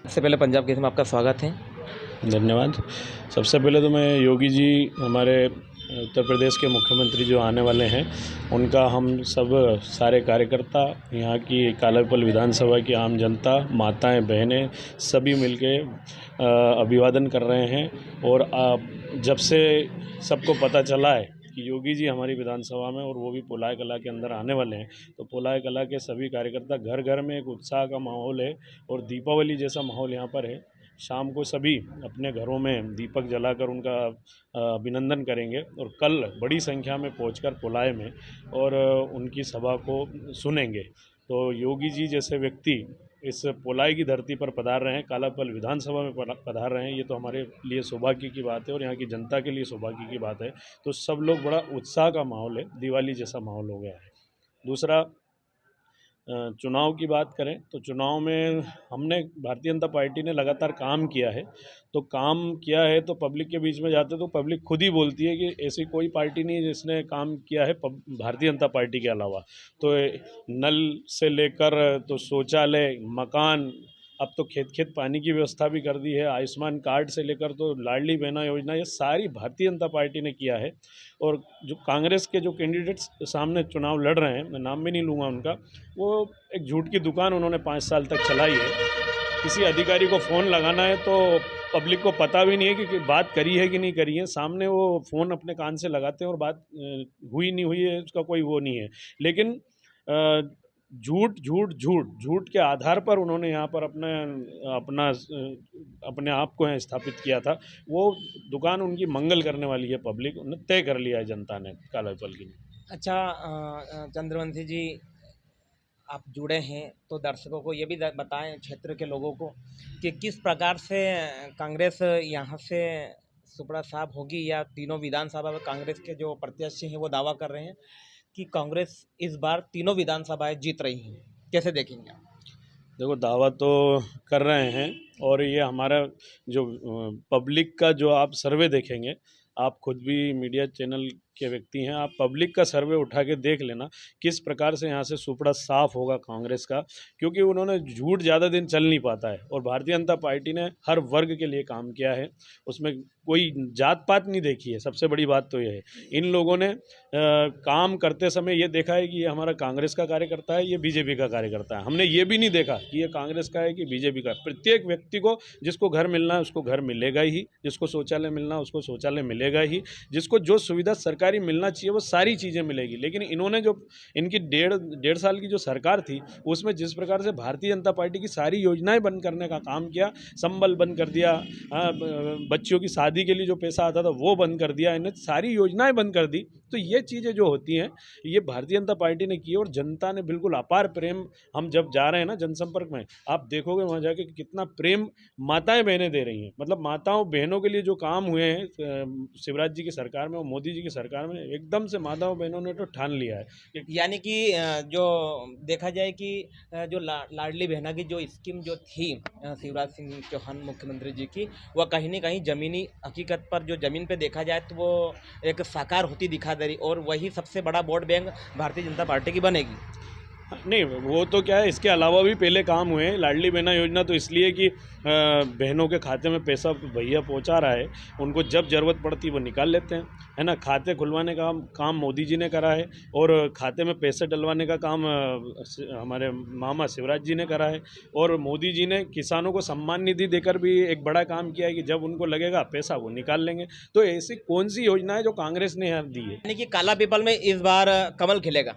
सबसे पहले पंजाब केसरी में आपका स्वागत है। धन्यवाद। सबसे पहले तो मैं योगी जी हमारे उत्तर प्रदेश के मुख्यमंत्री जो आने वाले हैं उनका हम सब सारे कार्यकर्ता, यहाँ की कालापीपल विधानसभा की आम जनता, माताएं बहनें सभी मिलके अभिवादन कर रहे हैं। और जब से सबको पता चला है कि योगी जी हमारी विधानसभा में और वो भी पोलाय कला के अंदर आने वाले हैं, तो पोलाय कला के सभी कार्यकर्ता, घर घर में एक उत्साह का माहौल है और दीपावली जैसा माहौल यहाँ पर है। शाम को सभी अपने घरों में दीपक जलाकर उनका अभिनंदन करेंगे और कल बड़ी संख्या में पहुंचकर पोलाय में और उनकी सभा को सुनेंगे। तो योगी जी जैसे व्यक्ति इस पोलाय की धरती पर पधार रहे हैं, कालापीपल विधानसभा में पधार रहे हैं, ये तो हमारे लिए सौभाग्य की बात है और यहाँ की जनता के लिए सौभाग्य की बात है। तो सब लोग बड़ा उत्साह का माहौल है, दिवाली जैसा माहौल हो गया है। दूसरा, चुनाव की बात करें तो चुनाव में हमने भारतीय जनता पार्टी ने लगातार काम किया है। तो काम किया है तो पब्लिक के बीच में जाते तो पब्लिक खुद ही बोलती है कि ऐसी कोई पार्टी नहीं है जिसने काम किया है भारतीय जनता पार्टी के अलावा। तो नल से लेकर तो शौचालय, मकान, अब तो खेत खेत पानी की व्यवस्था भी कर दी है, आयुष्मान कार्ड से लेकर तो लाडली बहना योजना, ये सारी भारतीय जनता पार्टी ने किया है। और जो कांग्रेस के जो कैंडिडेट्स सामने चुनाव लड़ रहे हैं, मैं नाम भी नहीं लूँगा उनका, वो एक झूठ की दुकान उन्होंने 5 साल तक चलाई है। किसी अधिकारी को फ़ोन लगाना है तो पब्लिक को पता भी नहीं है कि बात करी है कि नहीं करी है। सामने वो फ़ोन अपने कान से लगाते हैं और बात हुई नहीं हुई है उसका कोई वो नहीं है। लेकिन झूठ झूठ झूठ झूठ के आधार पर उन्होंने यहाँ पर अपने आप को यहाँ स्थापित किया था। वो दुकान उनकी मंगल करने वाली है, पब्लिक ने तय कर लिया है जनता ने कालापीपल की। अच्छा चंद्रवंशी जी, आप जुड़े हैं तो दर्शकों को ये भी बताएं, क्षेत्र के लोगों को, कि किस प्रकार से कांग्रेस यहाँ से सुपड़ा साफ होगी, या तीनों विधानसभा में कांग्रेस के जो प्रत्याशी हैं वो दावा कर रहे हैं कि कांग्रेस इस बार तीनों विधानसभाएं जीत रही हैं। कैसे देखेंगे आप? देखो, दावा तो कर रहे हैं और ये हमारा जो पब्लिक का जो आप सर्वे देखेंगे, आप खुद भी मीडिया चैनल के व्यक्ति हैं, आप पब्लिक का सर्वे उठा के देख लेना किस प्रकार से यहाँ से सुपड़ा साफ होगा कांग्रेस का। क्योंकि उन्होंने झूठ ज़्यादा दिन चल नहीं पाता है और भारतीय जनता पार्टी ने हर वर्ग के लिए काम किया है, उसमें कोई जात पात नहीं देखी है। सबसे बड़ी बात तो ये है, इन लोगों ने काम करते समय ये देखा है कि ये हमारा कांग्रेस का कार्यकर्ता है, ये बीजेपी का कार्यकर्ता है। हमने ये भी नहीं देखा कि ये कांग्रेस का है कि बीजेपी का। प्रत्येक व्यक्ति को जिसको घर मिलना है उसको घर मिलेगा ही, जिसको शौचालय मिलना है उसको शौचालय मिलेगा ही, जिसको जो सुविधा सरकारी मिलना चाहिए वो सारी चीज़ें मिलेगी। लेकिन इन्होंने जो इनकी डेढ़ साल की जो सरकार थी उसमें जिस प्रकार से भारतीय जनता पार्टी की सारी योजनाएं बंद करने का काम किया, संबल बंद कर दिया, बच्चियों की शादी के लिए जो पैसा आता था वो बंद कर दिया, इन्हें सारी योजनाएं बंद कर दी। तो ये चीज़ें जो होती हैं ये भारतीय जनता पार्टी ने की और जनता ने बिल्कुल अपार प्रेम, हम जब जा रहे हैं ना जनसंपर्क में, आप देखोगे वहाँ जाके कितना प्रेम माताएं बहनें दे रही हैं। मतलब माताओं बहनों के लिए जो काम हुए हैं शिवराज जी की सरकार में और मोदी जी की सरकार में, एकदम से माताओं बहनों ने तो ठान लिया है। यानी कि जो देखा जाए कि जो लाडली बहना की जो स्कीम जो थी शिवराज सिंह चौहान मुख्यमंत्री जी की, वह कहीं ना कहीं ज़मीनी हकीकत पर जो ज़मीन पे देखा जाए तो वो एक साकार होती दिखा दे रही, और वही सबसे बड़ा vote bank Bharatiya Janata party की बनेगी। नहीं, वो तो क्या है, इसके अलावा भी पहले काम हुए हैं। लाडली बहना योजना तो इसलिए कि बहनों के खाते में पैसा भैया पहुंचा रहा है, उनको जब ज़रूरत पड़ती है वो निकाल लेते हैं, है ना। खाते खुलवाने का काम मोदी जी ने करा है और खाते में पैसे डलवाने का काम हमारे मामा शिवराज जी ने करा है। और मोदी जी ने किसानों को सम्मान निधि देकर भी एक बड़ा काम किया है कि जब उनको लगेगा पैसा वो निकाल लेंगे। तो ऐसी कौन सी योजना है जो कांग्रेस ने यहाँ दी है? यानी कि कालापीपल में इस बार कमल खिलेगा।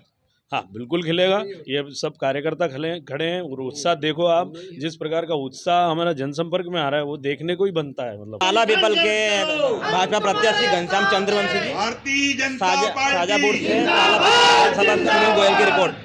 हाँ, बिल्कुल खिलेगा। ये सब कार्यकर्ता खड़े हैं और उत्साह देखो आप, जिस प्रकार का उत्साह हमारा जनसंपर्क में आ रहा है वो देखने को ही बनता है। मतलब कालापीपल के भाजपा प्रत्याशी घनश्याम चंद्रवंशी जी, शाजापुर से कालापीपल गोयल की रिपोर्ट।